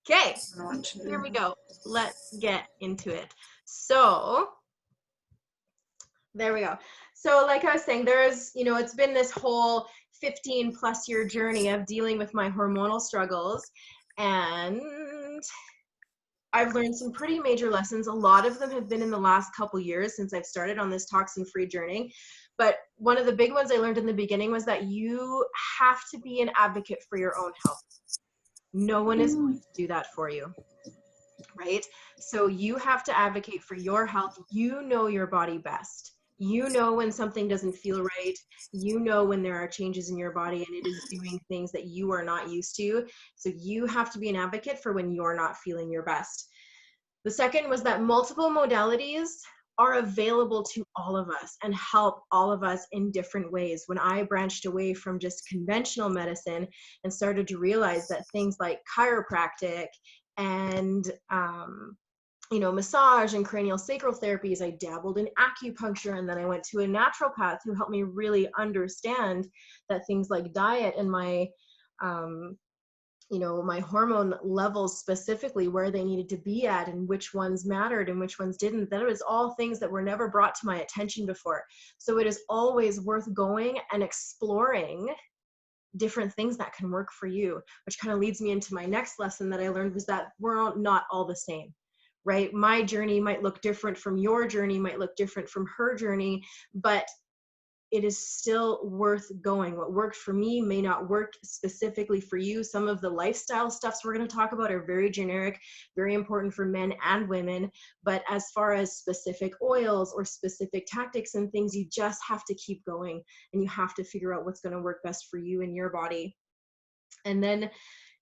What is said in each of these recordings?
Okay, here we go. Let's get into it. So there we go. So like I was saying, there's, it's been this whole 15+ year journey of dealing with my hormonal struggles, and I've learned some pretty major lessons. A lot of them have been in the last couple years since I've started on this toxin-free journey. But one of the big ones I learned in the beginning was that you have to be an advocate for your own health. No one is going to do that for you, right? So you have to advocate for your health. You know your body best. You know when something doesn't feel right. You know when there are changes in your body and it is doing things that you are not used to. So you have to be an advocate for when you're not feeling your best. The second was that multiple modalities are available to all of us and help all of us in different ways. When I branched away from just conventional medicine and started to realize that things like chiropractic and massage and cranial sacral therapies, I dabbled in acupuncture, and then I went to a naturopath who helped me really understand that things like diet and my my hormone levels, specifically where they needed to be at and which ones mattered and which ones didn't. That was all things that were never brought to my attention before. So it is always worth going and exploring different things that can work for you, which kind of leads me into my next lesson that I learned, was that we're not all the same, right? My journey might look different from your journey, might look different from her journey, but it is still worth going. What worked for me may not work specifically for you. Some of the lifestyle stuffs we're going to talk about are very generic, very important for men and women. But as far as specific oils or specific tactics and things, you just have to keep going, and you have to figure out what's going to work best for you and your body. And then,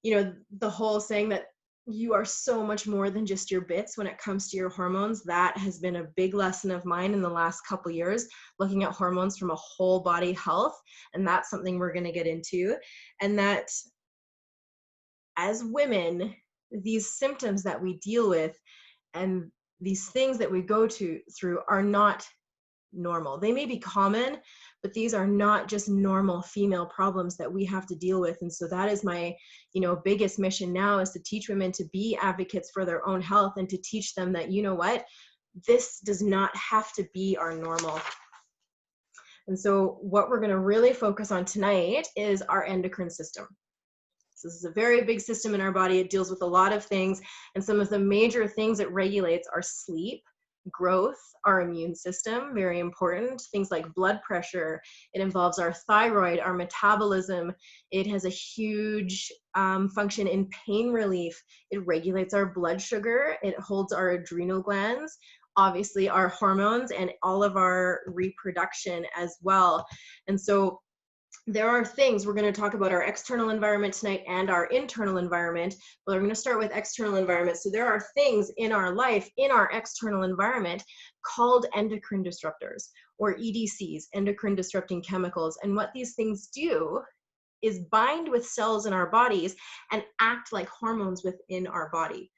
the whole saying that you are so much more than just your bits when it comes to your hormones. That has been a big lesson of mine in the last couple of years, looking at hormones from a whole body health. And that's something we're going to get into. And that as women, these symptoms that we deal with and these things that we go through are not normal. They may be common, but these are not just normal female problems that we have to deal with. And so that is my, biggest mission now, is to teach women to be advocates for their own health and to teach them that, this does not have to be our normal. And so what we're going to really focus on tonight is our endocrine system. So this is a very big system in our body. It deals with a lot of things, and some of the major things it regulates are sleep, growth, our immune system, very important, things like blood pressure. It involves our thyroid, our metabolism. It has a huge function in pain relief. It regulates our blood sugar. It holds our adrenal glands, obviously our hormones, and all of our reproduction as well. And so there are things, we're going to talk about our external environment tonight and our internal environment, but we're going to start with external environment. So there are things in our life, in our external environment, called endocrine disruptors, or EDCs, endocrine disrupting chemicals. And what these things do is bind with cells in our bodies and act like hormones within our body.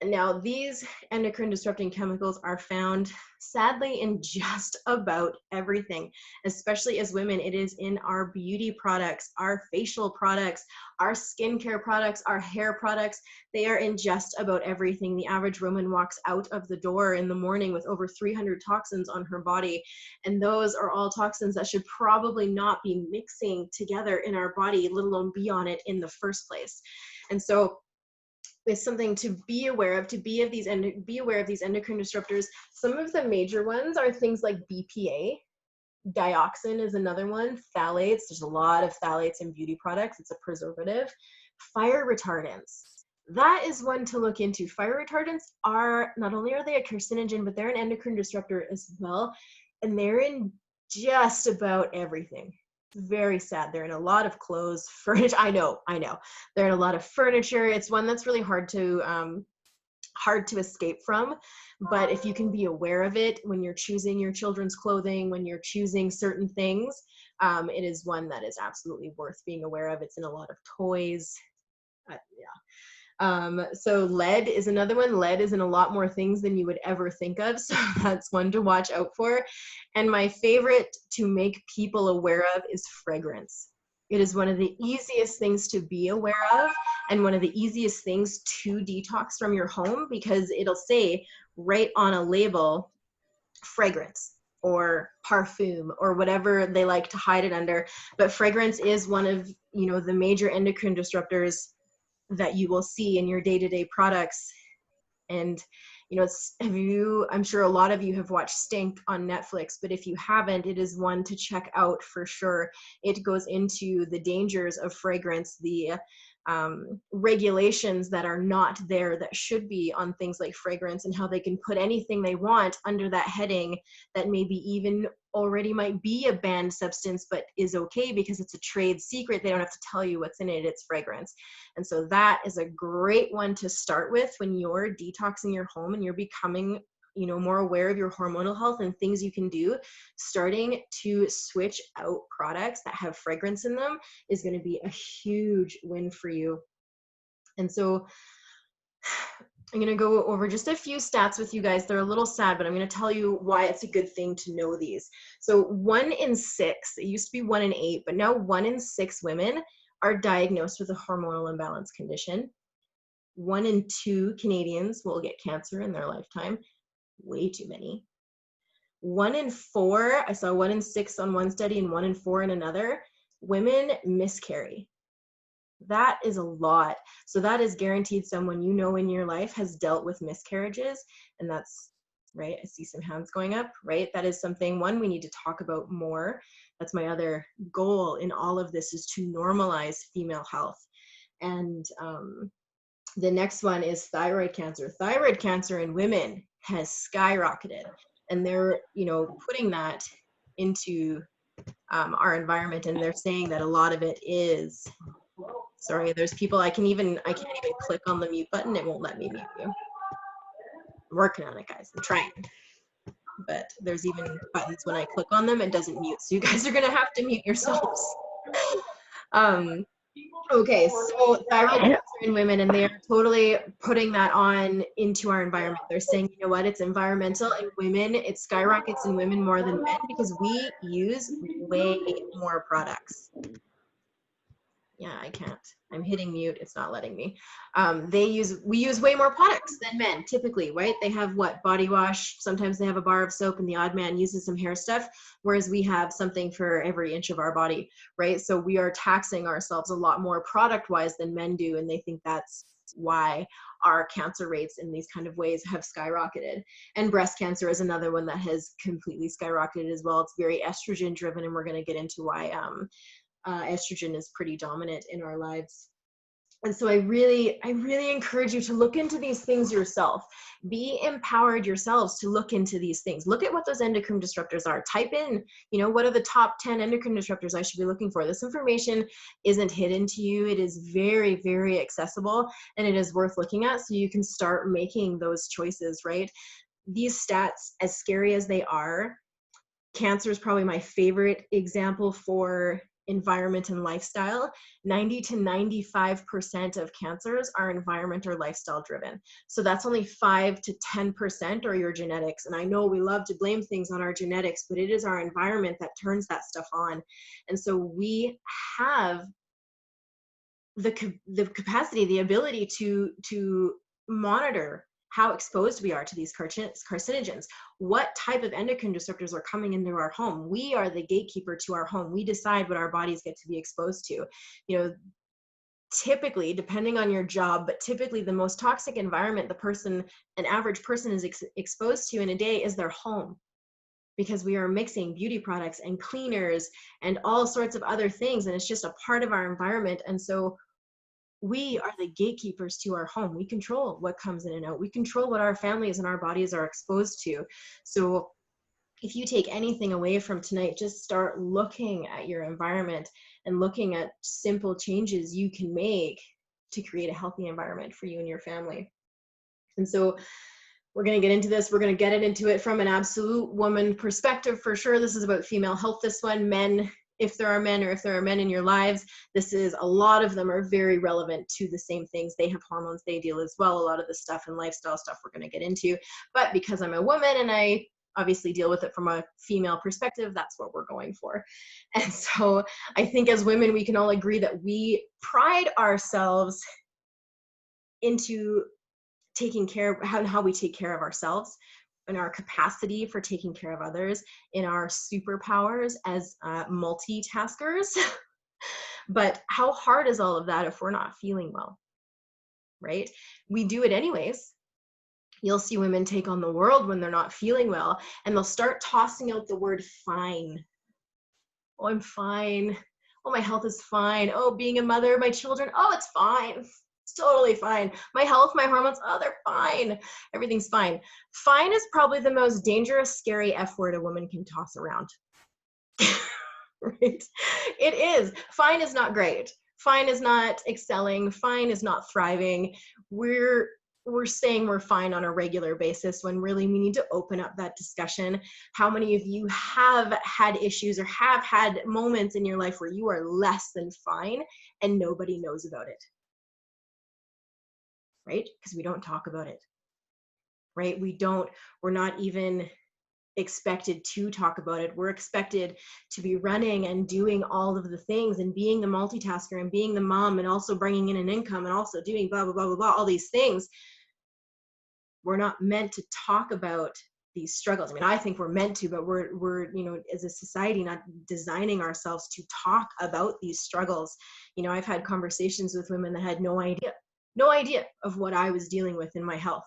Now, these endocrine disrupting chemicals are found, sadly, in just about everything. Especially as women, it is in our beauty products, our facial products, our skincare products, our hair products. They are in just about everything. The average woman walks out of the door in the morning with over 300 toxins on her body. And those are all toxins that should probably not be mixing together in our body, let alone be on it in the first place. And so is something to be aware of, be aware of these endocrine disruptors. Some of the major ones are things like BPA, dioxin is another one, phthalates. There's a lot of phthalates in beauty products. It's a preservative. Fire retardants. That is one to look into. Fire retardants are, not only are they a carcinogen, but they're an endocrine disruptor as well. And they're in just about everything. Very sad. They're in a lot of clothes, furniture. I know. They're in a lot of furniture. It's one that's really hard to escape from. But if you can be aware of it when you're choosing your children's clothing, when you're choosing certain things, it is one that is absolutely worth being aware of. It's in a lot of toys. So lead is another one. Lead is in a lot more things than you would ever think of. So that's one to watch out for. And my favorite to make people aware of is fragrance. It is one of the easiest things to be aware of and one of the easiest things to detox from your home, because it'll say right on a label, fragrance or parfum or whatever they like to hide it under. But fragrance is one of, the major endocrine disruptors that you will see in your day-to-day products. And I'm sure a lot of you have watched Stink on Netflix, but if you haven't, it is one to check out for sure. It goes into the dangers of fragrance, the regulations that are not there that should be on things like fragrance, and how they can put anything they want under that heading that maybe even already might be a banned substance, but is okay because it's a trade secret. They don't have to tell you what's in it. It's fragrance. And so that is a great one to start with when you're detoxing your home and you're becoming more aware of your hormonal health and things you can do. Starting to switch out products that have fragrance in them is going to be a huge win for you. And so I'm going to go over just a few stats with you guys. They're a little sad, but I'm going to tell you why it's a good thing to know these. So 1 in 6, it used to be 1 in 8, but now 1 in 6 women are diagnosed with a hormonal imbalance condition. 1 in 2 Canadians will get cancer in their lifetime. Way too many. 1 in 4, I saw 1 in 6 on one study and 1 in 4 in another, women miscarry. That is a lot. So that is guaranteed someone in your life has dealt with miscarriages. And that's, right, I see some hands going up, right? That is something, one, we need to talk about more. That's my other goal in all of this, is to normalize female health. And the next one is thyroid cancer. Thyroid cancer in women has skyrocketed. And they're, putting that into our environment. And they're saying that a lot of it is, sorry, there's people, I can't even click on the mute button. It won't let me mute you. I'm working on it, guys. I'm trying. But there's even buttons when I click on them, it doesn't mute. So you guys are going to have to mute yourselves. Okay, so thyroid cancer in women, and they are totally putting that on into our environment. They're saying, it's environmental in women. It skyrockets in women more than men because we use way more products. Yeah, I can't. I'm hitting mute. It's not letting me. We use way more products than men typically, right? They have body wash. Sometimes they have a bar of soap, and the odd man uses some hair stuff, whereas we have something for every inch of our body, right? So we are taxing ourselves a lot more product-wise than men do, and they think that's why our cancer rates in these kind of ways have skyrocketed. And breast cancer is another one that has completely skyrocketed as well. It's very estrogen driven, and we're going to get into why estrogen is pretty dominant in our lives. And so I really encourage you to look into these things yourself. Be empowered yourselves to look into these things. Look at what those endocrine disruptors are. Type in, what are the top 10 endocrine disruptors I should be looking for? This information isn't hidden to you. It is very, very accessible, and it is worth looking at so you can start making those choices, right? These stats, as scary as they are, cancer is probably my favorite example for environment and lifestyle. 90 to 95% of cancers are environment or lifestyle driven. So that's only 5 to 10% are your genetics. And I know we love to blame things on our genetics, but it is our environment that turns that stuff on. And so we have the capacity, the ability to monitor how exposed we are to these carcinogens, what type of endocrine disruptors are coming into our home. We are the gatekeeper to our home. We decide what our bodies get to be exposed to. Typically, depending on your job, but typically the most toxic environment an average person is exposed to in a day is their home, because we are mixing beauty products and cleaners and all sorts of other things, and it's just a part of our environment. And so we are the gatekeepers to our home. We control what comes in and out. We control what our families and our bodies are exposed to. So if you take anything away from tonight, just start looking at your environment and looking at simple changes you can make to create a healthy environment for you and your family. And so we're going to get into this. We're going to get into it from an absolute woman perspective for sure. This is about female health, this one. Men, if there are men, or if there are men in your lives, a lot of them are very relevant to the same things. They have hormones, they deal as well. A lot of the stuff and lifestyle stuff we're going to get into. But because I'm a woman and I obviously deal with it from a female perspective, that's what we're going for. And so I think as women, we can all agree that we pride ourselves into taking care of how we take care of ourselves and our capacity for taking care of others, in our superpowers as multitaskers. But how hard is all of that if we're not feeling well, right? We do it anyways. You'll see women take on the world when they're not feeling well, and they'll start tossing out the word fine. Oh, I'm fine. Oh, my health is fine. Oh, being a mother, my children, oh, it's fine. It's totally fine. My health, my hormones, oh, they're fine. Everything's fine. Fine is probably the most dangerous, scary F word a woman can toss around. Right? It is. Fine is not great. Fine is not excelling. Fine is not thriving. We're saying we're fine on a regular basis when really we need to open up that discussion. How many of you have had issues or have had moments in your life where you are less than fine and nobody knows about it? Right? Because we don't talk about it. Right? We're not even expected to talk about it. We're expected to be running and doing all of the things and being the multitasker and being the mom and also bringing in an income and also doing blah, blah, blah, blah, blah, all these things. We're not meant to talk about these struggles. I mean, I think we're meant to, but we're, as a society, not designing ourselves to talk about these struggles. I've had conversations with women that had no idea of what I was dealing with in my health,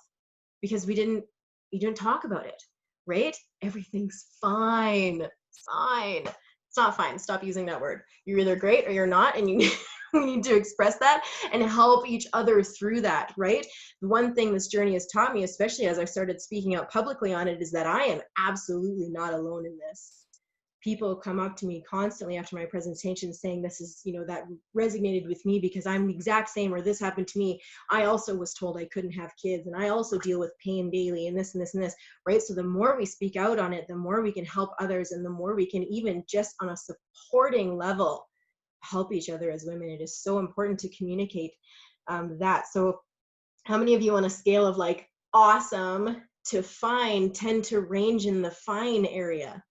because we didn't talk about it. Right? Everything's fine. It's fine. It's not fine. Stop using that word. You're either great or you're not, and you need to express that and help each other through that, right? The one thing this journey has taught me, especially as I started speaking out publicly on it, is that I am absolutely not alone in this. People come up to me constantly after my presentation saying this is, that resonated with me because I'm the exact same, or this happened to me. I also was told I couldn't have kids, and I also deal with pain daily, and this and this and this, right? So the more we speak out on it, the more we can help others, and the more we can, even just on a supporting level, help each other as women. It is so important to communicate that. So how many of you on a scale of like awesome to fine tend to range in the fine area?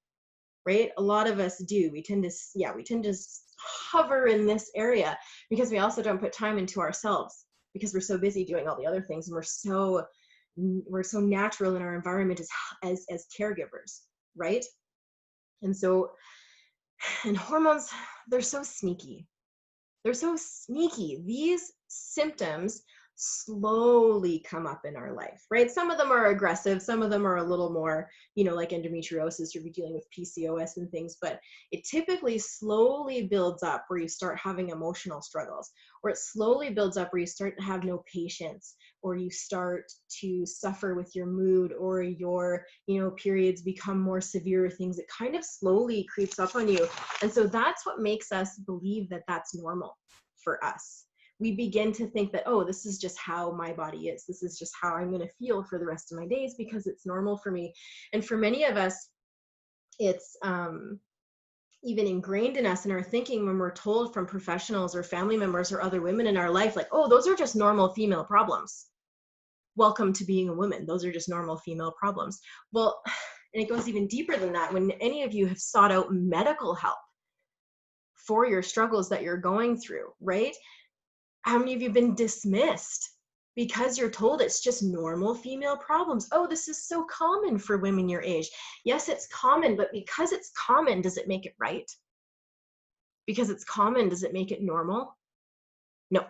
Right? A lot of us do. We tend to hover in this area because we also don't put time into ourselves because we're so busy doing all the other things, and we're so natural in our environment as caregivers, right? And hormones, they're so sneaky. They're so sneaky. These symptoms slowly come up in our life, right? Some of them are aggressive. Some of them are a little more, like endometriosis, or you're dealing with PCOS and things, but it typically slowly builds up where you start having emotional struggles, or it slowly builds up where you start to have no patience, or you start to suffer with your mood, or your, periods become more severe things. It kind of slowly creeps up on you. And so that's what makes us believe that that's normal for us. We begin to think that, oh, this is just how my body is. This is just how I'm going to feel for the rest of my days because it's normal for me. And for many of us, it's even ingrained in us in our thinking when we're told from professionals or family members or other women in our life, like, oh, those are just normal female problems. Welcome to being a woman. Those are just normal female problems. Well, and it goes even deeper than that. When any of you have sought out medical help for your struggles that you're going through, right? How many of you have been dismissed because you're told it's just normal female problems? Oh, this is so common for women your age. Yes, it's common, but because it's common, does it make it right? Because it's common, does it make it normal? No,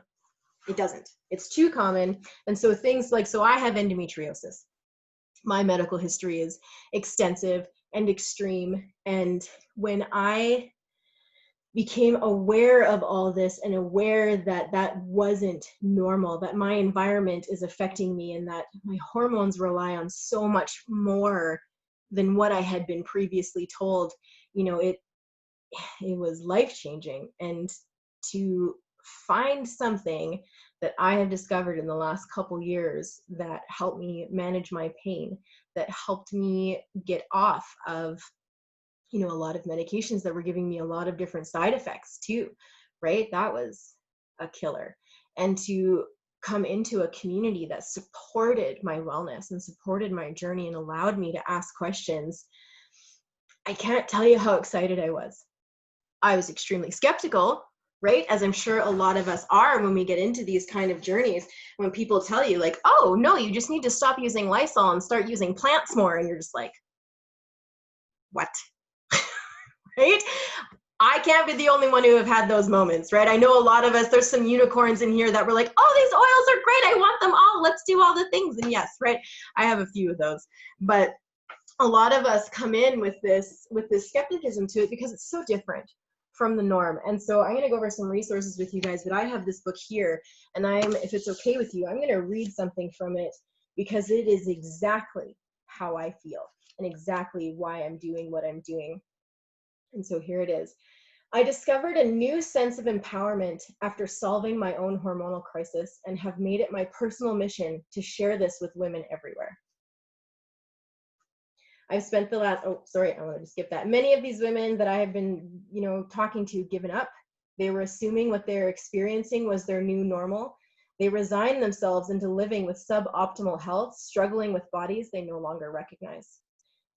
it doesn't. It's too common. And so things like, so I have endometriosis. My medical history is extensive and extreme. And when I became aware of all this and aware that that wasn't normal, that my environment is affecting me, and that my hormones rely on so much more than what I had been previously told, it was life-changing. And to find something that I have discovered in the last couple years that helped me manage my pain, that helped me get off of a lot of medications that were giving me a lot of different side effects too, right? That was a killer. And to come into a community that supported my wellness and supported my journey and allowed me to ask questions, I can't tell you how excited I was. I was extremely skeptical, right? As I'm sure a lot of us are when we get into these kind of journeys, when people tell you like, oh no, you just need to stop using Lysol and start using plants more. And you're just like, what? Right? I can't be the only one who have had those moments, right? I know a lot of us, there's some unicorns in here that were like, oh, these oils are great. I want them all. Let's do all the things. And yes, right, I have a few of those. But a lot of us come in with this skepticism to it because it's so different from the norm. And so I'm going to go over some resources with you guys, but I have this book here, and if it's okay with you, I'm going to read something from it because it is exactly how I feel and exactly why I'm doing what I'm doing. And so here it is. I discovered a new sense of empowerment after solving my own hormonal crisis and have made it my personal mission to share this with women everywhere. I've spent the last, oh, sorry, I want to skip that. Many of these women that I have been, talking to given up. They were assuming what they're experiencing was their new normal. They resigned themselves into living with suboptimal health, struggling with bodies they no longer recognize.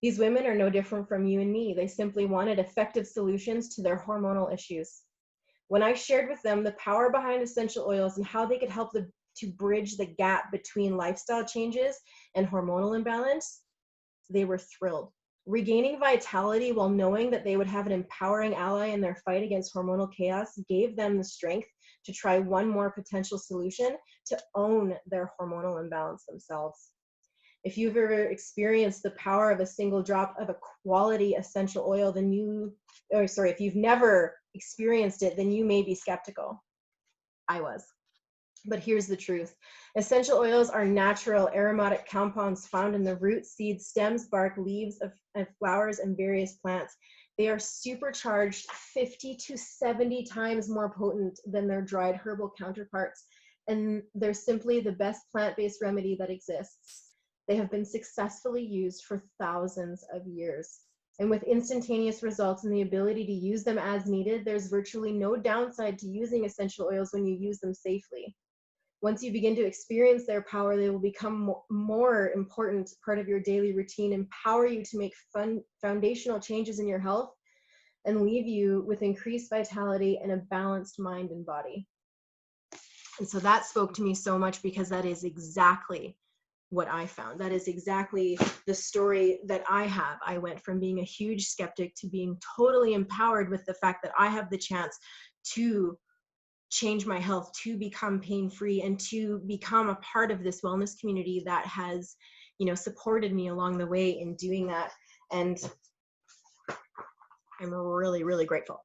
These women are no different from you and me. They simply wanted effective solutions to their hormonal issues. When I shared with them the power behind essential oils and how they could help to bridge the gap between lifestyle changes and hormonal imbalance, they were thrilled. Regaining vitality while knowing that they would have an empowering ally in their fight against hormonal chaos gave them the strength to try one more potential solution to own their hormonal imbalance themselves. If you've ever experienced the power of a single drop of a quality essential oil, if you've never experienced it, then you may be skeptical. I was. But here's the truth. Essential oils are natural aromatic compounds found in the roots, seeds, stems, bark, leaves of flowers and various plants. They are supercharged 50 to 70 times more potent than their dried herbal counterparts, and they're simply the best plant-based remedy that exists. They have been successfully used for thousands of years. And with instantaneous results and the ability to use them as needed, there's virtually no downside to using essential oils when you use them safely. Once you begin to experience their power, they will become more important part of your daily routine, empower you to make foundational changes in your health, and leave you with increased vitality and a balanced mind and body. And so that spoke to me so much because that is exactly what I found. That is exactly the story that I have. I went from being a huge skeptic to being totally empowered with the fact that I have the chance to change my health, to become pain-free, and to become a part of this wellness community that has, supported me along the way in doing that. And I'm really, really grateful.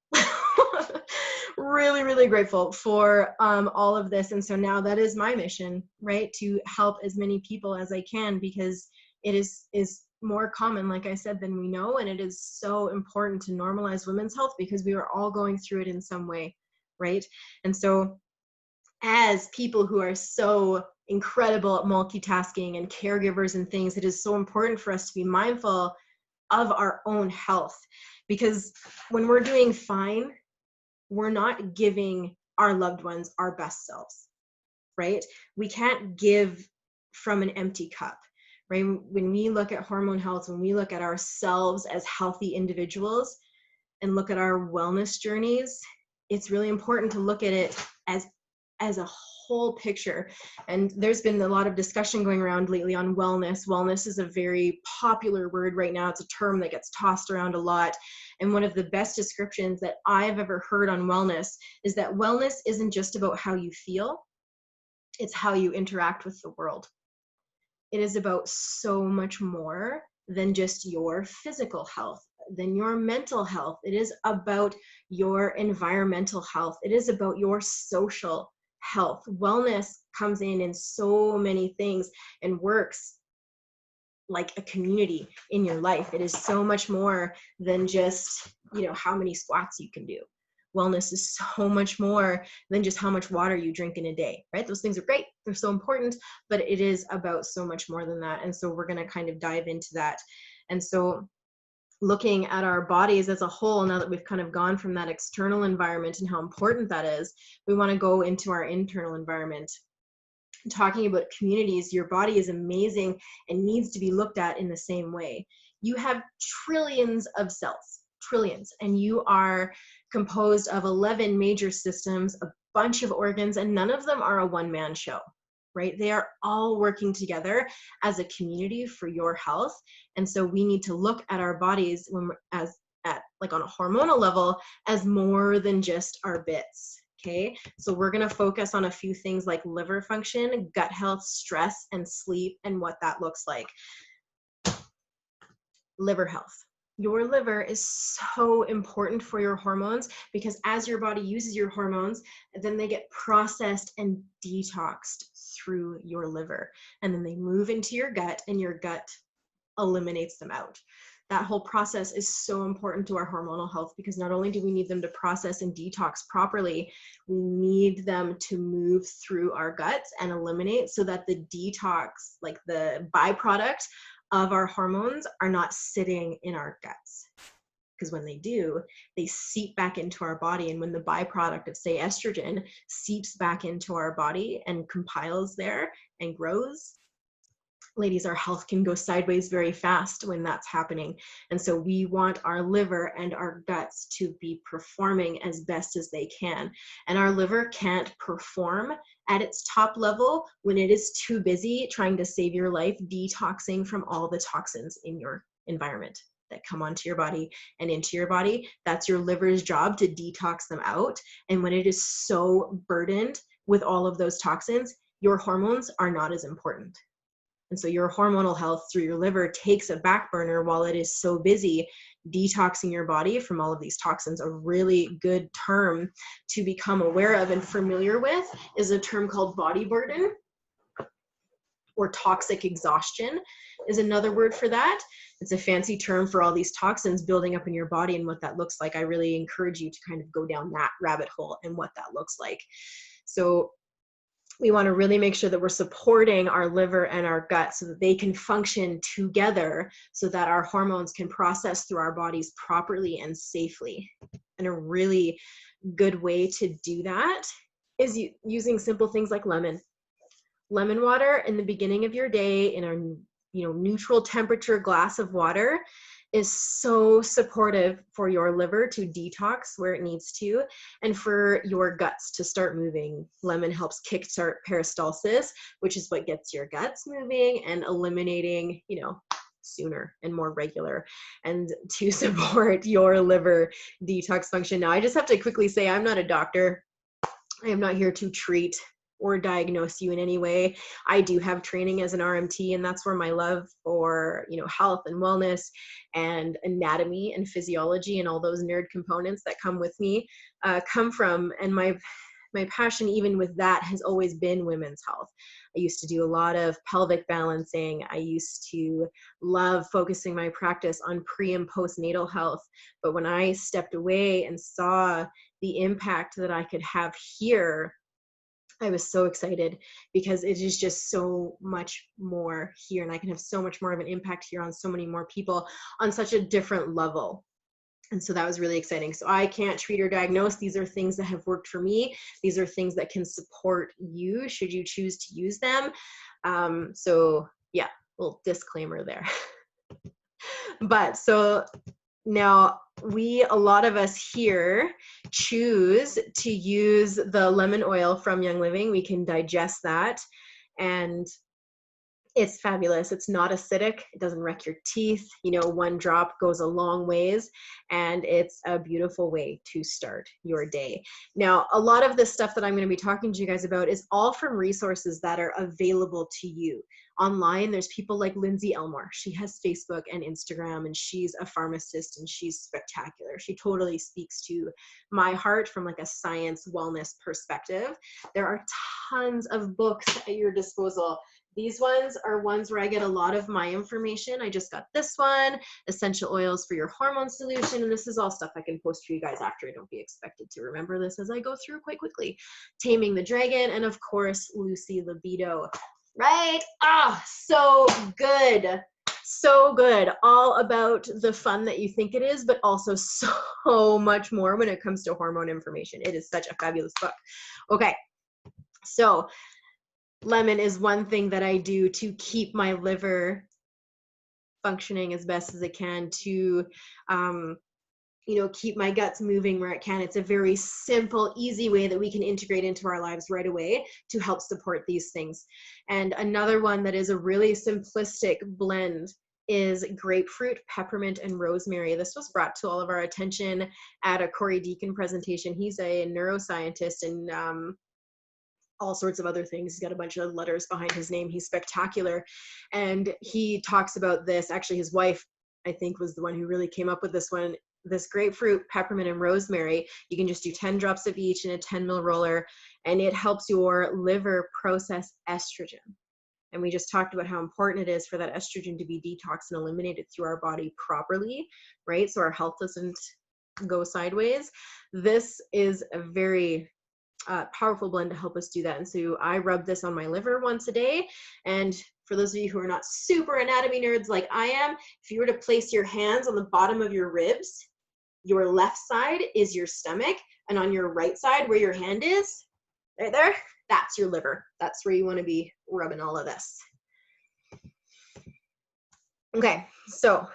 Really, really grateful for all of this. And so now that is my mission, right? To help as many people as I can, because it is more common, like I said, than we know. And it is so important to normalize women's health because we are all going through it in some way, right? And so as people who are so incredible at multitasking and caregivers and things, it is so important for us to be mindful of our own health, because when we're doing fine, we're not giving our loved ones our best selves, right? We can't give from an empty cup, right? When we look at hormone health, when we look at ourselves as healthy individuals and look at our wellness journeys, it's really important to look at it as a whole picture. And there's been a lot of discussion going around lately on wellness. Wellness is a very popular word right now. It's a term that gets tossed around a lot. And one of the best descriptions that I've ever heard on wellness is that wellness isn't just about how you feel, it's how you interact with the world. It is about so much more than just your physical health, than your mental health. It is about your environmental health. It is about your social health. Wellness comes in so many things and works like a community in your life. It is so much more than just, how many squats you can do. Wellness is so much more than just how much water you drink in a day, right? Those things are great. They're so important, but it is about so much more than that. And so we're going to kind of dive into that. And so looking at our bodies as a whole, now that we've kind of gone from that external environment and how important that is, we want to go into our internal environment. Talking about communities, your body is amazing and needs to be looked at in the same way. You have trillions of cells, trillions, and you are composed of 11 major systems, a bunch of organs, and none of them are a one-man show, right? They are all working together as a community for your health. And so we need to look at our bodies like on a hormonal level as more than just our bits. Okay, so we're going to focus on a few things like liver function, gut health, stress, and sleep, and what that looks like. Liver health. Your liver is so important for your hormones because as your body uses your hormones, then they get processed and detoxed through your liver. And then they move into your gut and your gut eliminates them out. That whole process is so important to our hormonal health because not only do we need them to process and detox properly, we need them to move through our guts and eliminate so that the detox, like the byproduct of our hormones, are not sitting in our guts. Because when they do, they seep back into our body. And when the byproduct of, say, estrogen seeps back into our body and compiles there and grows, ladies, our health can go sideways very fast when that's happening. And so we want our liver and our guts to be performing as best as they can. And our liver can't perform at its top level when it is too busy trying to save your life, detoxing from all the toxins in your environment that come onto your body and into your body. That's your liver's job, to detox them out. And when it is so burdened with all of those toxins, your hormones are not as important. And so your hormonal health through your liver takes a back burner while it is so busy detoxing your body from all of these toxins. A really good term to become aware of and familiar with is a term called body burden, or toxic exhaustion is another word for that. It's a fancy term for all these toxins building up in your body and what that looks like. I really encourage you to kind of go down that rabbit hole and what that looks like. So we want to really make sure that we're supporting our liver and our gut so that they can function together so that our hormones can process through our bodies properly and safely. And a really good way to do that is using simple things like lemon water in the beginning of your day in a neutral temperature glass of water is so supportive for your liver to detox where it needs to, and for your guts to start moving. Lemon helps kickstart peristalsis, which is what gets your guts moving and eliminating, sooner and more regular, and to support your liver detox function. Now, I just have to quickly say, I'm not a doctor. I am not here to treat or diagnose you in any way. I do have training as an RMT, and that's where my love for, health and wellness and anatomy and physiology and all those nerd components that come with me come from. And my passion, even with that, has always been women's health. I used to do a lot of pelvic balancing. I used to love focusing my practice on pre and postnatal health. But when I stepped away and saw the impact that I could have here, I was so excited because it is just so much more here, and I can have so much more of an impact here on so many more people on such a different level. And so that was really exciting. So I can't treat or diagnose. These are things that have worked for me. These are things that can support you should you choose to use them. So yeah, little disclaimer there. But so now a lot of us here choose to use the lemon oil from Young Living. We can digest that, and it's fabulous. It's not acidic. It doesn't wreck your teeth. One drop goes a long ways, and it's a beautiful way to start your day. Now, a lot of this stuff that I'm going to be talking to you guys about is all from resources that are available to you. Online, there's people like Lindsay Elmore. She has Facebook and Instagram, and she's a pharmacist, and she's spectacular. She totally speaks to my heart from like a science wellness perspective. There are tons of books at your disposal. These ones are ones where I get a lot of my information. I just got this one, Essential Oils for Your Hormone Solution, and this is all stuff I can post for you guys after. I don't be expected to remember this as I go through quite quickly. Taming the Dragon, and of course, Lucy Libido. Right? So good. So good. All about the fun that you think it is, but also so much more when it comes to hormone information. It is such a fabulous book. Okay. So lemon is one thing that I do to keep my liver functioning as best as it can, to keep my guts moving where it can. It's a very simple, easy way that we can integrate into our lives right away to help support these things. And another one that is a really simplistic blend is grapefruit, peppermint, and rosemary. This was brought to all of our attention at a Corey Deacon presentation. He's a neuroscientist and all sorts of other things. He's got a bunch of letters behind his name. He's spectacular. And he talks about this. Actually, his wife, I think, was the one who really came up with this one. This grapefruit, peppermint, and rosemary, you can just do 10 drops of each in a 10 ml roller, and it helps your liver process estrogen. And we just talked about how important it is for that estrogen to be detoxed and eliminated through our body properly, right? So our health doesn't go sideways. This is a very powerful blend to help us do that. And so I rub this on my liver once a day. And for those of you who are not super anatomy nerds like I am, if you were to place your hands on the bottom of your ribs, your left side is your stomach, and on your right side where your hand is, right there, that's your liver. That's where you want to be rubbing all of this. Okay, so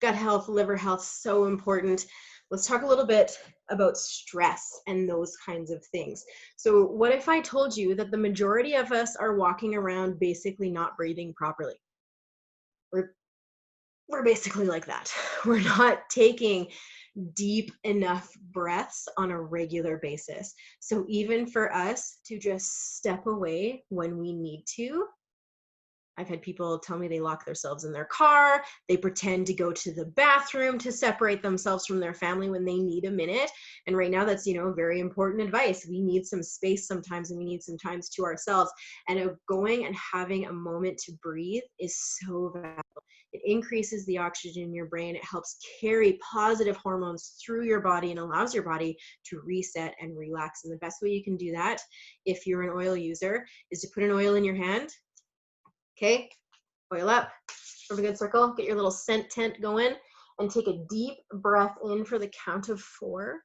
gut health, liver health, so important. Let's talk a little bit about stress and those kinds of things. So what if I told you that the majority of us are walking around basically not breathing properly? We're basically like that. We're not taking deep enough breaths on a regular basis. So even for us to just step away when we need to, I've had people tell me they lock themselves in their car, they pretend to go to the bathroom to separate themselves from their family when they need a minute. And right now that's, very important advice. We need some space sometimes, and we need some times to ourselves. And going and having a moment to breathe is so valuable. It increases the oxygen in your brain. It helps carry positive hormones through your body and allows your body to reset and relax. And the best way you can do that, if you're an oil user, is to put an oil in your hand. Okay, oil up, have a good circle, get your little scent tent going, and take a deep breath in for the count of 4,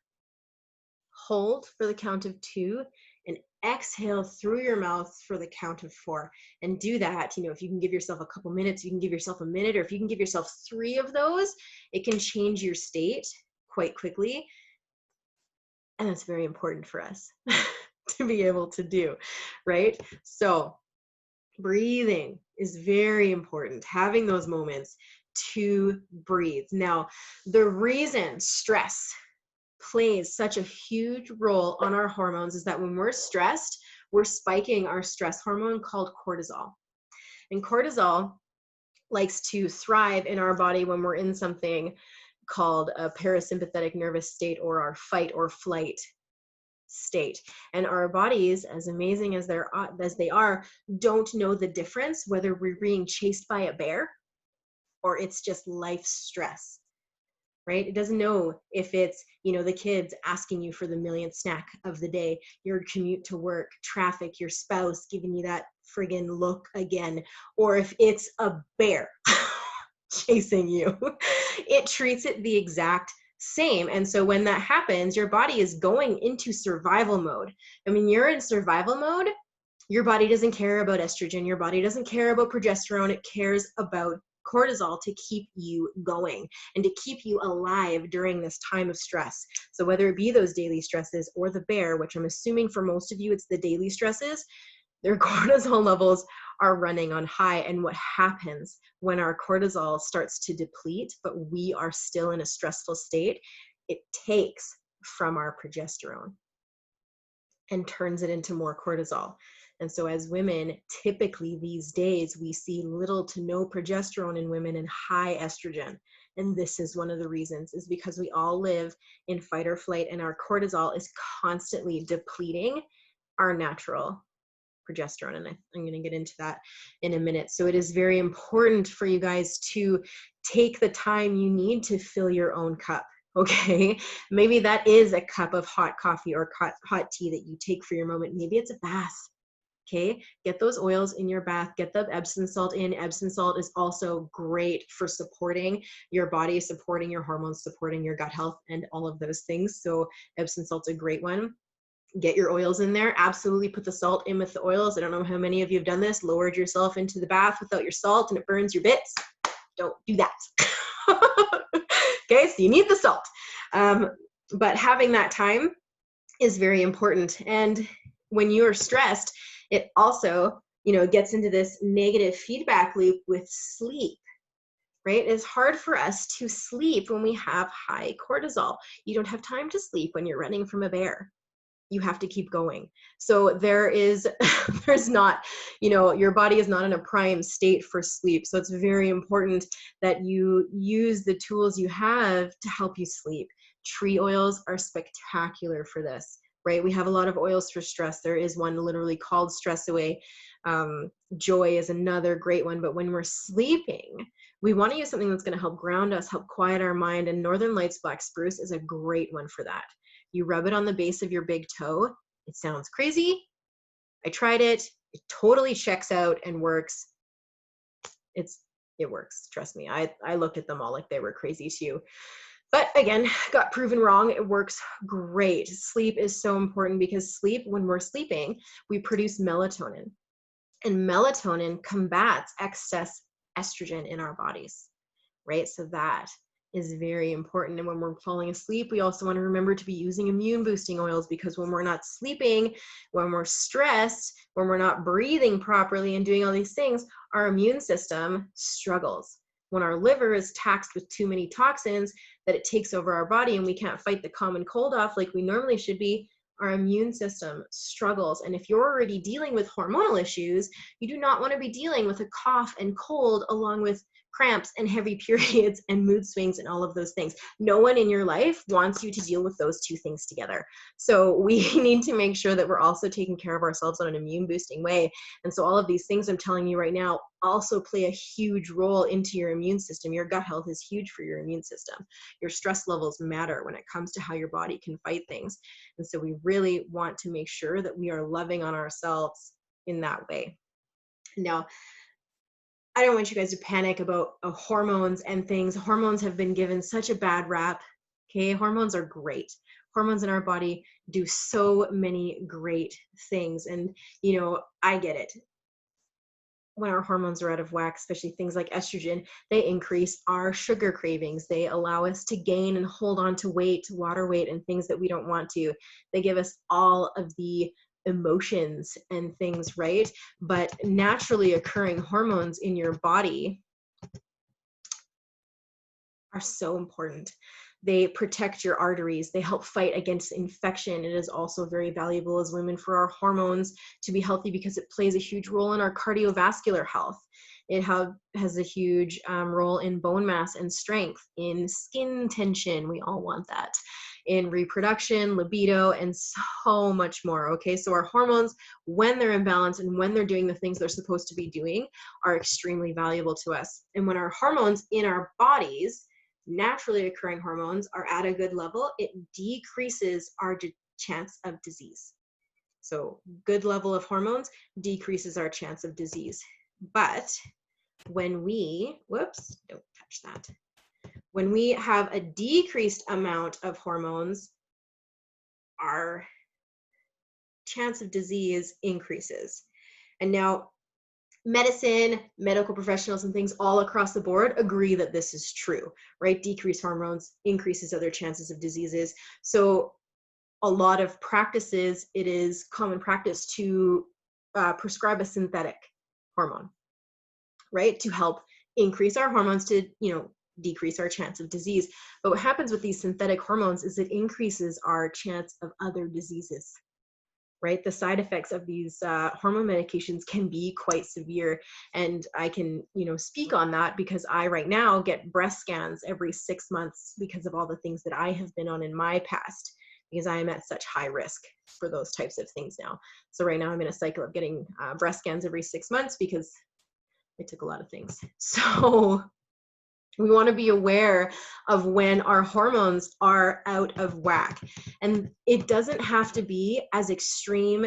hold for the count of 2, and exhale through your mouth for the count of 4. And do that, if you can give yourself a couple minutes, you can give yourself a minute, or if you can give yourself 3 of those, it can change your state quite quickly. And that's very important for us to be able to do, right? So breathing is very important, having those moments to breathe. Now, the reason stress plays such a huge role on our hormones is that when we're stressed, we're spiking our stress hormone called cortisol. And cortisol likes to thrive in our body when we're in something called a parasympathetic nervous state, or our fight or flight state. And our bodies, as amazing as they are, don't know the difference whether we're being chased by a bear or it's just life stress, right? It doesn't know if it's, the kids asking you for the millionth snack of the day, your commute to work, traffic, your spouse giving you that friggin' look again, or if it's a bear chasing you. It treats it the exact same. And so when that happens, your body is going into survival mode. And when you're in survival mode, your body doesn't care about estrogen. Your body doesn't care about progesterone. It cares about cortisol to keep you going and to keep you alive during this time of stress. So whether it be those daily stresses or the bear, which I'm assuming for most of you, it's the daily stresses, their cortisol levels are running on high. And what happens when our cortisol starts to deplete, but we are still in a stressful state, it takes from our progesterone and turns it into more cortisol. And so as women, typically these days, we see little to no progesterone in women and high estrogen. And this is one of the reasons, is because we all live in fight or flight, and our cortisol is constantly depleting our natural progesterone. And I'm going to get into that in a minute. So it is very important for you guys to take the time you need to fill your own cup. Okay, maybe that is a cup of hot coffee or hot tea that you take for your moment. Maybe it's a bath. Okay, get those oils in your bath, get the Epsom salt in. Epsom salt is also great for supporting your body, supporting your hormones, supporting your gut health, and all of those things. So Epsom salt's a great one. Get your oils in there. Absolutely put the salt in with the oils. I don't know how many of you have done this, lowered yourself into the bath without your salt and it burns your bits. Don't do that. Okay, so you need the salt. But having that time is very important. And when you're stressed, it also, gets into this negative feedback loop with sleep, right? It's hard for us to sleep when we have high cortisol. You don't have time to sleep when you're running from a bear. You have to keep going. So there's not, your body is not in a prime state for sleep. So it's very important that you use the tools you have to help you sleep. Tree oils are spectacular for this, right? We have a lot of oils for stress. There is one literally called Stress Away. Joy is another great one. But when we're sleeping, we want to use something that's going to help ground us, help quiet our mind. And Northern Lights Black Spruce is a great one for that. You rub it on the base of your big toe. It sounds crazy. I tried it. It totally checks out and works. It works. Trust me. I looked at them all like they were crazy too. But again, got proven wrong. It works great. Sleep is so important because when we're sleeping, we produce melatonin. And melatonin combats excess estrogen in our bodies, right? So that is very important. And when we're falling asleep, we also want to remember to be using immune boosting oils, because when we're not sleeping, when we're stressed, when we're not breathing properly and doing all these things, our immune system struggles. When our liver is taxed with too many toxins that it takes over our body and we can't fight the common cold off like we normally should be, our immune system struggles. And if you're already dealing with hormonal issues, you do not want to be dealing with a cough and cold along with cramps and heavy periods and mood swings and all of those things. No one in your life wants you to deal with those two things together. So we need to make sure that we're also taking care of ourselves on an immune boosting way. And so all of these things I'm telling you right now also play a huge role into your immune system. Your gut health is huge for your immune system. Your stress levels matter when it comes to how your body can fight things. And so we really want to make sure that we are loving on ourselves in that way. Now, I don't want you guys to panic about hormones and things. Hormones have been given such a bad rap. Okay, hormones are great. Hormones in our body do so many great things. And, I get it. When our hormones are out of whack, especially things like estrogen, they increase our sugar cravings. They allow us to gain and hold on to weight, water weight, and things that we don't want to. They give us all of the emotions and things, right? But naturally occurring hormones in your body are so important. They protect your arteries. They help fight against infection. It is also very valuable as women for our hormones to be healthy because it plays a huge role in our cardiovascular health. It has a huge role in bone mass and strength, in skin tension. We all want that. In reproduction, libido, and so much more. Okay, so our hormones, when they're in balance and when they're doing the things they're supposed to be doing, are extremely valuable to us. And when our hormones in our bodies, naturally occurring hormones, are at a good level, it decreases our chance of disease. So good level of hormones decreases our chance of disease. But when we, don't touch that. When we have a decreased amount of hormones, our chance of disease increases. And now medicine, medical professionals and things all across the board agree that this is true, right? Decreased hormones increases other chances of diseases. So a lot of practices, it is common practice to prescribe a synthetic hormone, right? To help increase our hormones to, decrease our chance of disease. But what happens with these synthetic hormones is it increases our chance of other diseases, right? The side effects of these hormone medications can be quite severe. And I can, speak on that because I right now get breast scans every 6 months because of all the things that I have been on in my past, because I am at such high risk for those types of things now. So right now I'm in a cycle of getting breast scans every 6 months because I took a lot of things. So we want to be aware of when our hormones are out of whack. And it doesn't have to be as extreme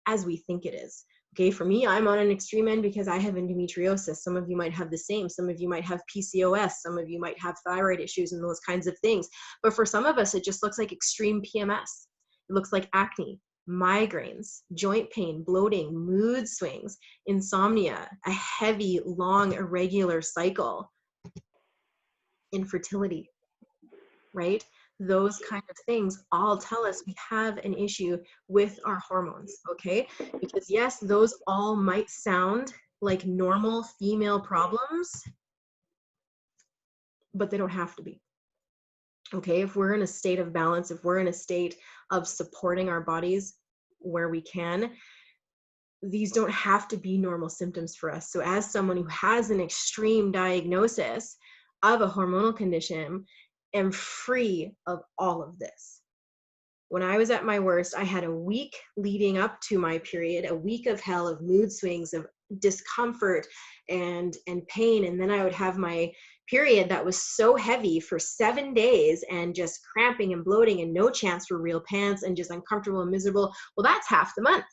as we think it is. Okay, for me, I'm on an extreme end because I have endometriosis. Some of you might have the same. Some of you might have PCOS. Some of you might have thyroid issues and those kinds of things. But for some of us, it just looks like extreme PMS. It looks like acne, migraines, joint pain, bloating, mood swings, insomnia, a heavy, long, irregular cycle, infertility, right? those kind of things all tell us we have an issue with our hormones, okay? Because yes, those all might sound like normal female problems, but they don't have to be. Okay, if we're in a state of balance, if we're in a state of supporting our bodies where we can, these don't have to be normal symptoms for us. So as someone who has an extreme diagnosis of a hormonal condition, am free of all of this. When I was at my worst, I had a week leading up to my period, a week of hell, of mood swings, of discomfort and pain. And then I would have my period that was so heavy for 7 days and just cramping and bloating and no chance for real pants and just uncomfortable and miserable. Well, that's half the month.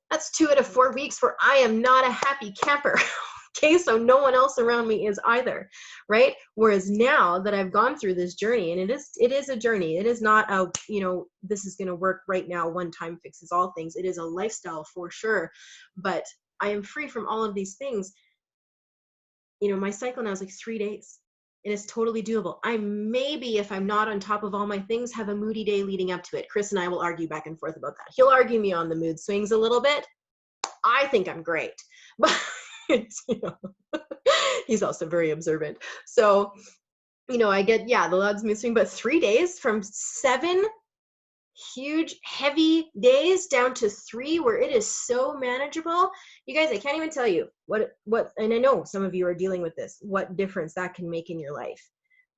That's 2 out of 4 weeks where I am not a happy camper. Okay, so no one else around me is either, right? Whereas now that I've gone through this journey, and it is a journey. It is not a, this is going to work right now, one time fixes all things. It is a lifestyle for sure, but I am free from all of these things. My cycle now is like 3 days, and it's totally doable. I maybe, if I'm not on top of all my things, have a moody day leading up to it. Chris and I will argue back and forth about that. He'll argue me on the mood swings a little bit. I think I'm great, but he's also very observant. So, I get, the loud mood swing, but 3 days from 7 huge, heavy days down to 3 where it is so manageable. You guys, I can't even tell you what, and I know some of you are dealing with this, what difference that can make in your life,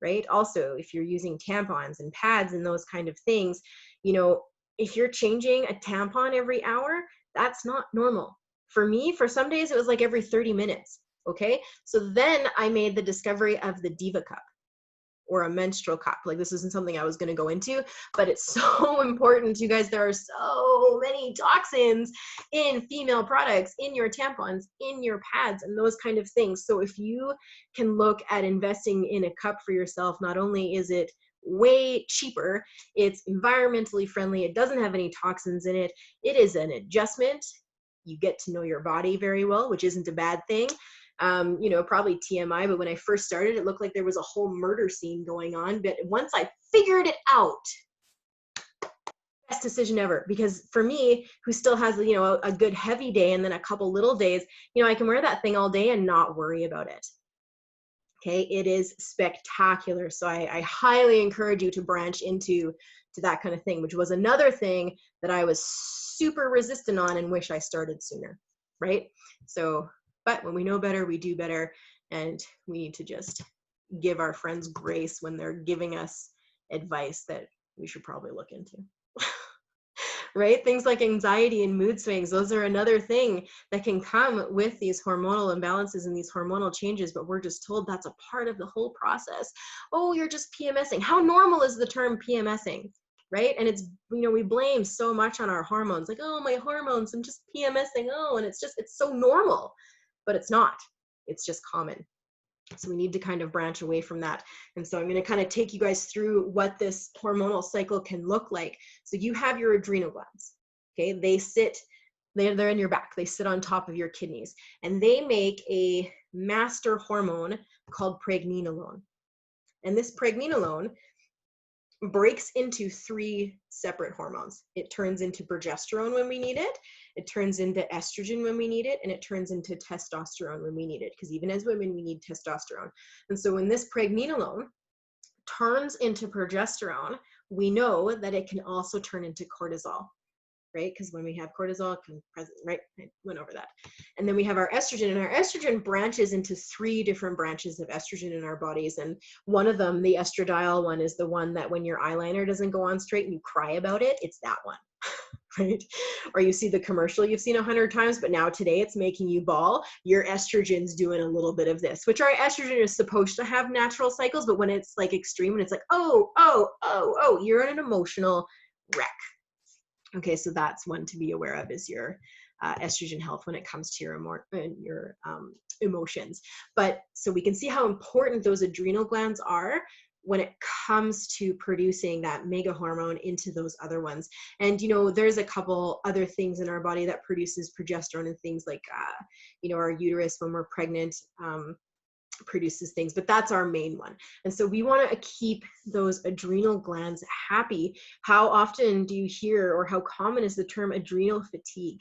right? Also, if you're using tampons and pads and those kind of things, if you're changing a tampon every hour, that's not normal. For me, for some days, it was like every 30 minutes. Okay. So then I made the discovery of the Diva Cup, or a menstrual cup. Like, this isn't something I was going to go into, but it's so important. You guys, there are so many toxins in female products, in your tampons, in your pads, and those kind of things. So if you can look at investing in a cup for yourself, not only is it way cheaper, it's environmentally friendly, it doesn't have any toxins in it, it is an adjustment. You get to know your body very well, which isn't a bad thing. Probably TMI, but when I first started, it looked like there was a whole murder scene going on. But once I figured it out, best decision ever. Because for me, who still has, a good heavy day and then a couple little days, I can wear that thing all day and not worry about it. Okay, it is spectacular. So I highly encourage you to branch into that kind of thing, which was another thing that I was super resistant on and wish I started sooner, right? So, but when we know better, we do better, and we need to just give our friends grace when they're giving us advice that we should probably look into. Right? Things like anxiety and mood swings, those are another thing that can come with these hormonal imbalances and these hormonal changes, but we're just told that's a part of the whole process. Oh, you're just PMSing. How normal is the term PMSing? Right? And it's, we blame so much on our hormones, like, oh, my hormones, I'm just PMSing. Oh, and it's so normal, but it's not. It's just common. So we need to kind of branch away from that. And so I'm going to kind of take you guys through what this hormonal cycle can look like. So you have your adrenal glands. Okay. They're in your back. They sit on top of your kidneys, and they make a master hormone called pregnenolone. And this pregnenolone breaks into 3 separate hormones. It turns into progesterone when we need it, it turns into estrogen when we need it, and it turns into testosterone when we need it, because even as women, we need testosterone. And so when this pregnenolone turns into progesterone, we know that it can also turn into cortisol, right? Because when we have cortisol, it can present, right? I went over that. And then we have our estrogen, and our estrogen branches into 3 different branches of estrogen in our bodies. And one of them, the estradiol one, is the one that when your eyeliner doesn't go on straight and you cry about it, it's that one, right? Or you see the commercial you've seen 100 times, but now today it's making you bawl. Your estrogen's doing a little bit of this, which our estrogen is supposed to have natural cycles, but when it's like extreme and it's like, oh, you're in an emotional wreck. Okay, so that's one to be aware of, is your estrogen health when it comes to your emotions. But so we can see how important those adrenal glands are when it comes to producing that mega hormone into those other ones. And, there's a couple other things in our body that produces progesterone, and things like, our uterus when we're pregnant, produces things, but that's our main one. And so we want to keep those adrenal glands happy. How often do you hear, or how common is the term adrenal fatigue?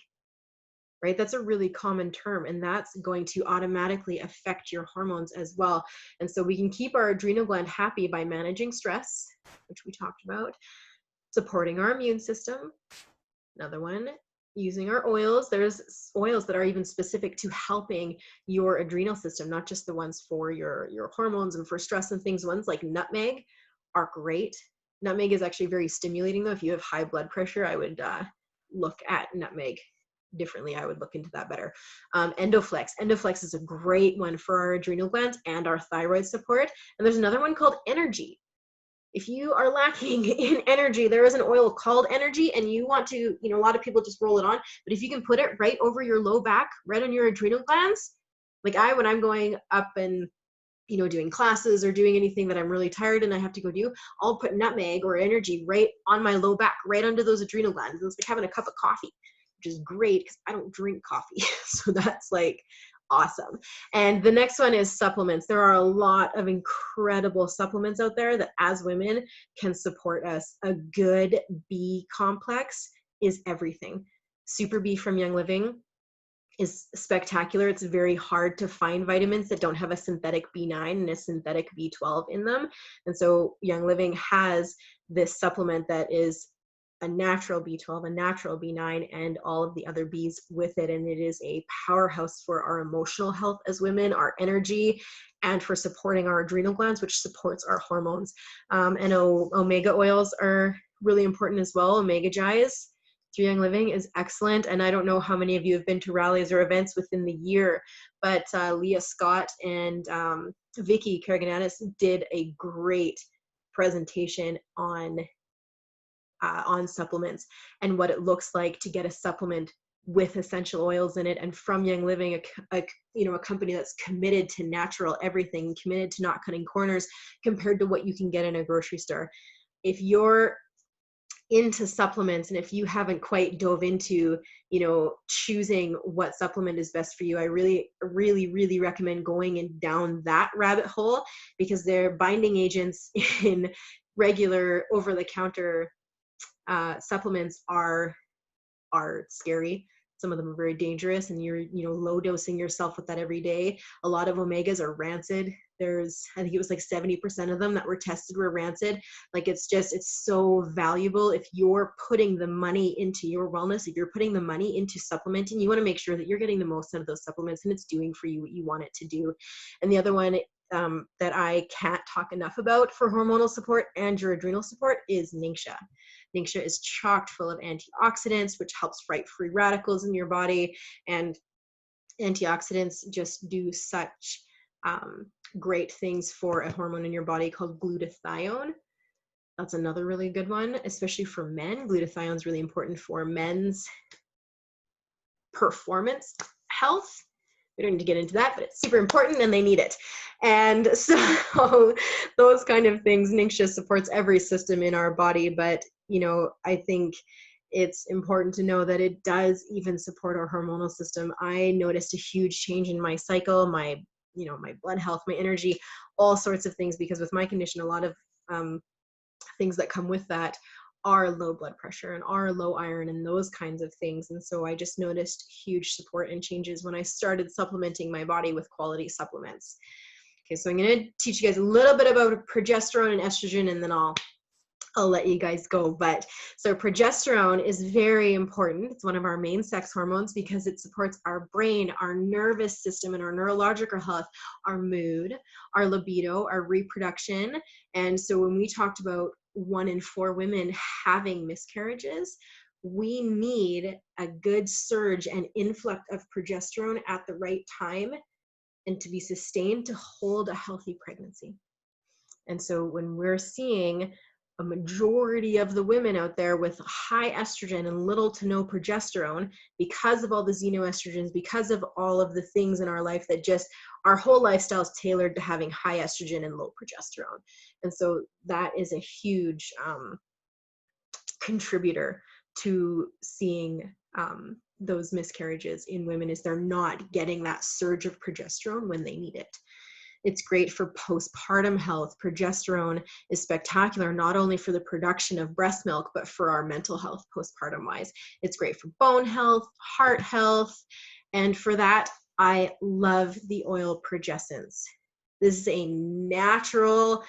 Right? That's a really common term, and that's going to automatically affect your hormones as well. And so we can keep our adrenal gland happy by managing stress, which we talked about, supporting our immune system. Another one, using our oils. There's oils that are even specific to helping your adrenal system, not just the ones for your hormones and for stress and things. Ones like nutmeg are great. Nutmeg is actually very stimulating though. If you have high blood pressure, I would look at nutmeg differently. I would look into that better. Endoflex. Endoflex is a great one for our adrenal glands and our thyroid support. And there's another one called Energy. If you are lacking in energy, there is an oil called Energy, and you want to, a lot of people just roll it on, but if you can put it right over your low back, right on your adrenal glands, like when I'm going up and, doing classes or doing anything that I'm really tired and I have to go do, I'll put nutmeg or Energy right on my low back, right under those adrenal glands. It's like having a cup of coffee, which is great because I don't drink coffee. So that's like awesome. And the next one is supplements. There are a lot of incredible supplements out there that as women can support us. A good B complex is everything. Super B from Young Living is spectacular. It's very hard to find vitamins that don't have a synthetic B9 and a synthetic B12 in them. And so Young Living has this supplement that is a natural B12, a natural B9, and all of the other Bs with it. And it is a powerhouse for our emotional health as women, our energy, and for supporting our adrenal glands, which supports our hormones. And omega oils are really important as well. Omega Gies through Young Living is excellent. And I don't know how many of you have been to rallies or events within the year, but Leah Scott and Vicky Karagananis did a great presentation on supplements and what it looks like to get a supplement with essential oils in it, and from Young Living, a company that's committed to natural everything, committed to not cutting corners compared to what you can get in a grocery store. If you're into supplements and if you haven't quite dove into choosing what supplement is best for you, I really recommend going in down that rabbit hole, because they're binding agents in regular over-the-counter supplements are scary. Some of them are very dangerous, and you're low dosing yourself with that every day. A lot of omegas are rancid. I think it was like 70% of them that were tested were rancid. Like it's so valuable. If you're putting the money into your wellness, if you're putting the money into supplementing, you want to make sure that you're getting the most out of those supplements and it's doing for you what you want it to do. And the other one that I can't talk enough about for hormonal support and your adrenal support is Ningxia. Ningxia is chocked full of antioxidants, which helps fight free radicals in your body. And antioxidants just do such great things for a hormone in your body called glutathione. That's another really good one, especially for men. Glutathione is really important for men's performance health. We don't need to get into that, but it's super important and they need it. And so those kind of things, Ningxia supports every system in our body, but I think it's important to know that it does even support our hormonal system. I noticed a huge change in my cycle, my blood health, my energy, all sorts of things, because with my condition, a lot of things that come with that are low blood pressure and are low iron and those kinds of things. And so I just noticed huge support and changes when I started supplementing my body with quality supplements. Okay, so I'm going to teach you guys a little bit about progesterone and estrogen, and then I'll let you guys go. But so progesterone is very important. It's one of our main sex hormones because it supports our brain, our nervous system, and our neurological health, our mood, our libido, our reproduction. And so when we talked about 1 in 4 women having miscarriages, we need a good surge and influx of progesterone at the right time and to be sustained to hold a healthy pregnancy. And so when we're seeing a majority of the women out there with high estrogen and little to no progesterone, because of all the xenoestrogens, because of all of the things in our life that just, our whole lifestyle is tailored to having high estrogen and low progesterone. And so that is a huge contributor to seeing those miscarriages in women, is they're not getting that surge of progesterone when they need it. It's great for postpartum health. Progesterone is spectacular, not only for the production of breast milk, but for our mental health postpartum wise. It's great for bone health, heart health. And for that, I love the oil Progessence. This is a natural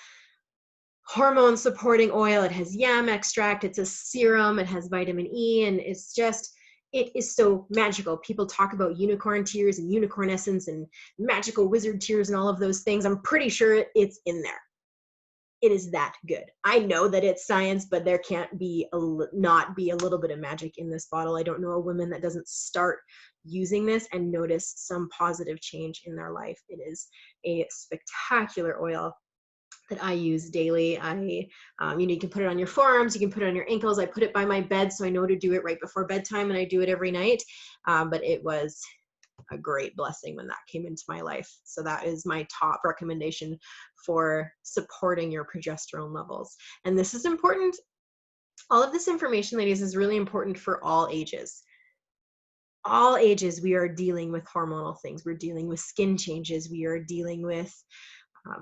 hormone supporting oil. It has yam extract. It's a serum. It has vitamin E, and it's just, it is so magical. People talk about unicorn tears and unicorn essence and magical wizard tears and all of those things. I'm pretty sure it's in there. It is that good. I know that it's science, but there can't be not be a little bit of magic in this bottle. I don't know a woman that doesn't start using this and notice some positive change in their life. It is a spectacular oil that I use daily. You can put it on your forearms, you can put it on your ankles. I put it by my bed so I know to do it right before bedtime, and I do it every night. But it was a great blessing when that came into my life. So that is my top recommendation for supporting your progesterone levels. And this is important. All of this information, ladies, is really important for all ages. All ages, we are dealing with hormonal things. We're dealing with skin changes. We are dealing with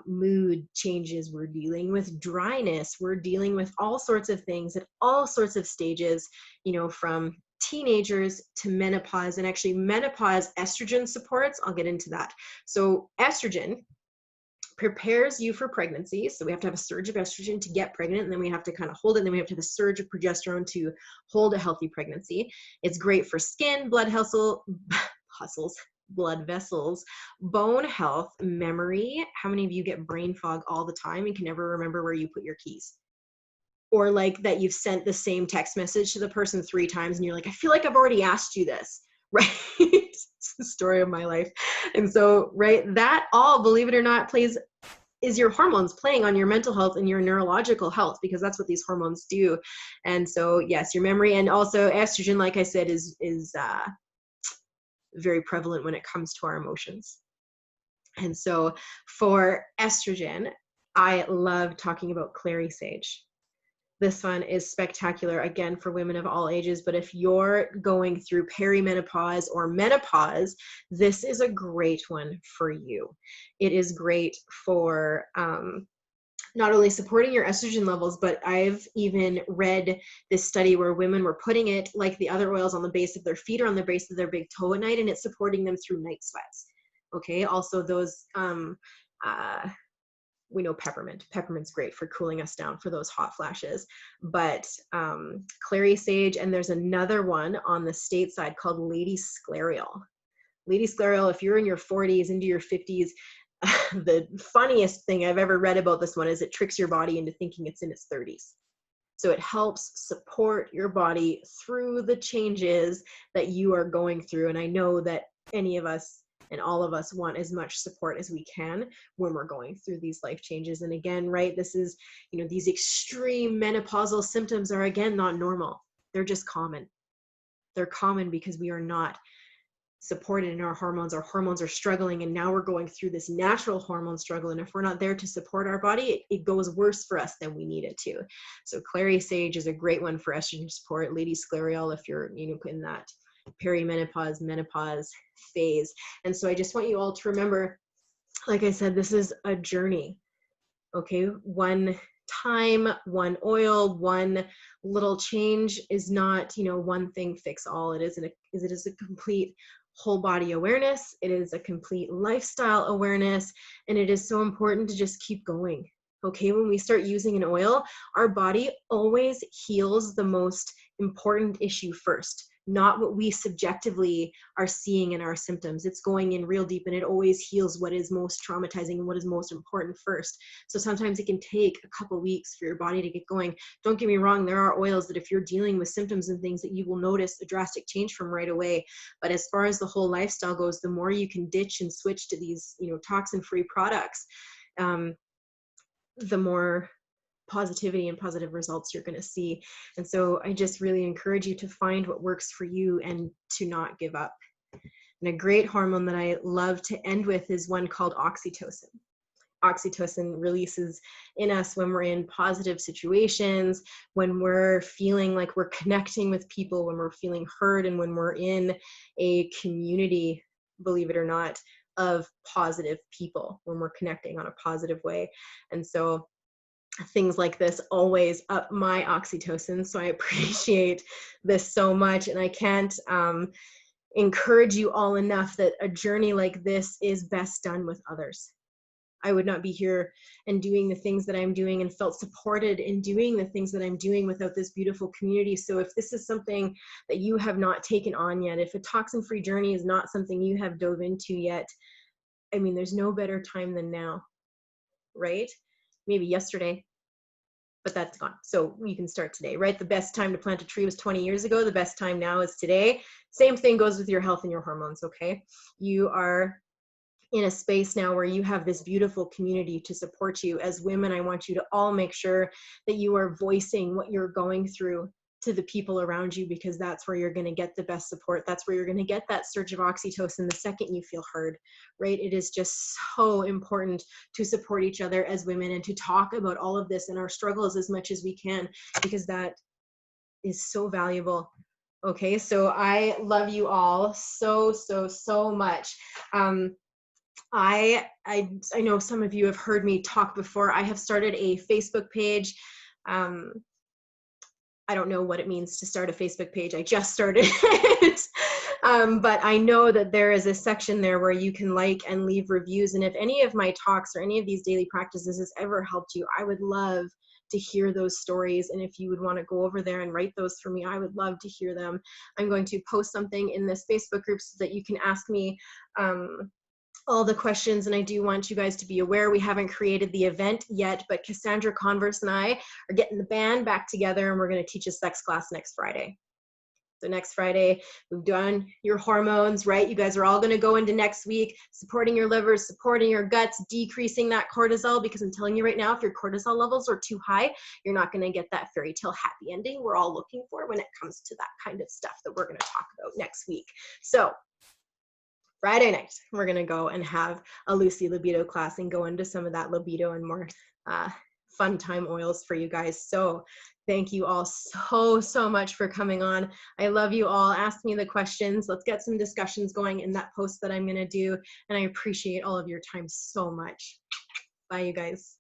mood changes. We're dealing with dryness. We're dealing with all sorts of things at all sorts of stages, from teenagers to menopause. And actually menopause estrogen supports, I'll get into that. So estrogen prepares you for pregnancy. So we have to have a surge of estrogen to get pregnant, and then we have to kind of hold it, and then we have to have a surge of progesterone to hold a healthy pregnancy. It's great for skin, blood vessels, bone health, memory. How many of you get brain fog all the time and can never remember where you put your keys? Or like that you've sent the same text message to the person 3 times and you're like, I feel like I've already asked you this, right? It's the story of my life. And so, right, that all, believe it or not, is your hormones playing on your mental health and your neurological health, because that's what these hormones do. And so, yes, your memory, and also estrogen, like I said, is very prevalent when it comes to our emotions. And so for estrogen, I love talking about clary sage. This one is spectacular, again, for women of all ages. But if you're going through perimenopause or menopause, this is a great one for you. It is great for not only supporting your estrogen levels, but I've even read this study where women were putting it like the other oils on the base of their feet or on the base of their big toe at night, and it's supporting them through night sweats. Okay. Also those, we know peppermint. Peppermint's great for cooling us down for those hot flashes. But clary sage, and there's another one on the state side called Lady Sclereal. Lady Sclereal, if you're in your 40s into your 50s, the funniest thing I've ever read about this one is it tricks your body into thinking it's in its 30s. So it helps support your body through the changes that you are going through. And I know that any of us and all of us want as much support as we can when we're going through these life changes. And again, right, this is, these extreme menopausal symptoms are, again, not normal. They're just common. They're common because we are not supported in our hormones. Our hormones are struggling, and now we're going through this natural hormone struggle. And if we're not there to support our body, it goes worse for us than we need it to. So clary sage is a great one for estrogen support. Lady Sclereal, if you're in that perimenopause, menopause phase. And so I just want you all to remember, like I said, this is a journey. Okay, one time, one oil, one little change is not, one thing fix all. It is a complete whole body awareness. It is a complete lifestyle awareness, and it is so important to just keep going. Okay, when we start using an oil, our body always heals the most important issue first, not what we subjectively are seeing in our symptoms. It's going in real deep, and it always heals what is most traumatizing and what is most important first. So sometimes it can take a couple weeks for your body to get going. Don't get me wrong, there are oils that if you're dealing with symptoms and things that you will notice a drastic change from right away. But as far as the whole lifestyle goes, the more you can ditch and switch to these, toxin-free products, the more positivity and positive results you're going to see. And so I just really encourage you to find what works for you and to not give up. And a great hormone that I love to end with is one called oxytocin. Oxytocin releases in us when we're in positive situations, when we're feeling like we're connecting with people, when we're feeling heard, and when we're in a community, believe it or not. of positive people when we're connecting on a positive way. And so things like this always up my oxytocin. So I appreciate this so much. And I can't encourage you all enough that a journey like this is best done with others. I would not be here and doing the things that I'm doing and felt supported in doing the things that I'm doing without this beautiful community. So if this is something that you have not taken on yet, if a toxin-free journey is not something you have dove into yet, I mean, there's no better time than now, right? Maybe yesterday, but that's gone. So you can start today, right? The best time to plant a tree was 20 years ago. The best time now is today. Same thing goes with your health and your hormones, okay? You are in a space now where you have this beautiful community to support you. As women, I want you to all make sure that you are voicing what you're going through to the people around you, because that's where you're going to get the best support. That's where you're going to get that surge of oxytocin the second you feel heard, right? It is just so important to support each other as women and to talk about all of this and our struggles as much as we can, because that is so valuable. Okay, so I love you all so, so, so much. I know some of you have heard me talk before. I have started a Facebook page. I don't know what it means to start a Facebook page. I just started it. But I know that there is a section there where you can like and leave reviews. And if any of my talks or any of these daily practices has ever helped you, I would love to hear those stories. And if you would want to go over there and write those for me, I would love to hear them. I'm going to post something in this Facebook group so that you can ask me all the questions. And I do want you guys to be aware, we haven't created the event yet, but Cassandra Converse and I are getting the band back together, and we're going to teach a sex class next Friday. So next Friday, we've done your hormones, right? You guys are all going to go into next week supporting your livers, supporting your guts, decreasing that cortisol, because I'm telling you right now, if your cortisol levels are too high, you're not going to get that fairy tale happy ending we're all looking for when it comes to that kind of stuff that we're going to talk about next week. So Friday night, we're going to go and have a Lucy libido class and go into some of that libido and more fun time oils for you guys. So thank you all so, so much for coming on. I love you all. Ask me the questions. Let's get some discussions going in that post that I'm going to do. And I appreciate all of your time so much. Bye, you guys.